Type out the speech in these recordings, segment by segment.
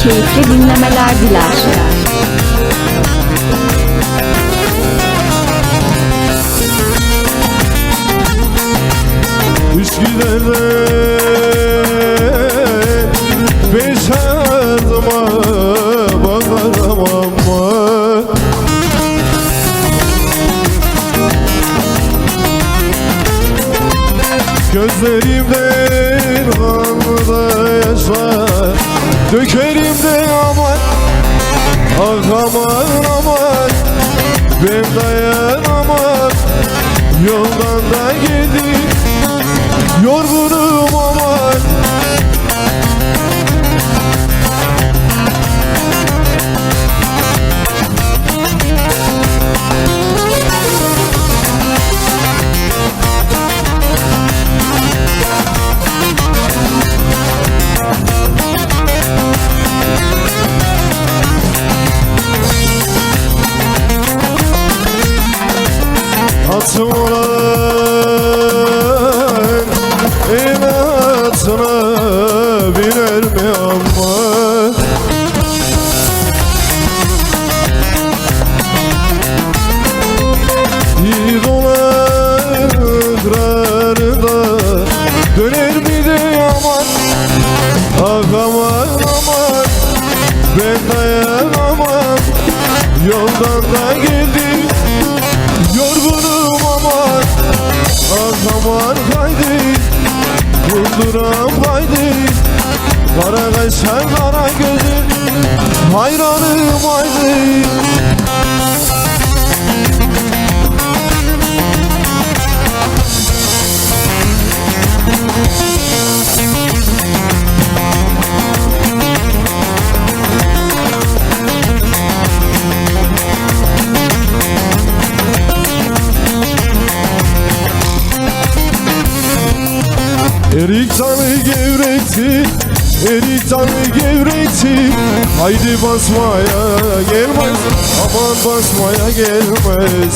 keyifli dinlemeler diler. Üç giderler beş adıma bakarım ama gözlerimden kanlı yaşlar dökerim de aman. Ah aman aman, ben dayanamam, yoldan da geldim, yorgunum aman. Atım olan el atına biner mi ama? Bir dolar kırarında döner mi de aman? Ah aman aman, ben dayanamam, yoldan da geldim, yorgunum aman. Ah aman haydi, yıldıram haydi, kara kaşar kara gözüm, hayranım haydi. Erik tanı gevrekti, erik tanı gevrekti. Haydi basmaya gelmez, aman basmaya gelmez.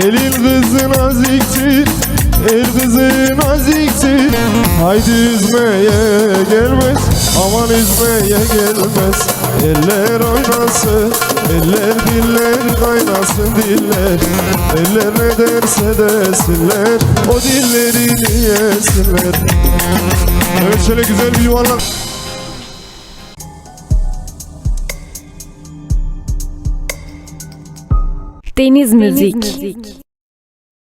Elin kızı naziktir, el kızı naziktir. Haydi üzmeye gelmez, aman üzmeye gelmez. Eller oynasın, eller diller kaynasın diller. Eller ne derse desinler, o dillerini yesinler. Evet, şöyle güzel bir yuvarlak. Deniz Müzik.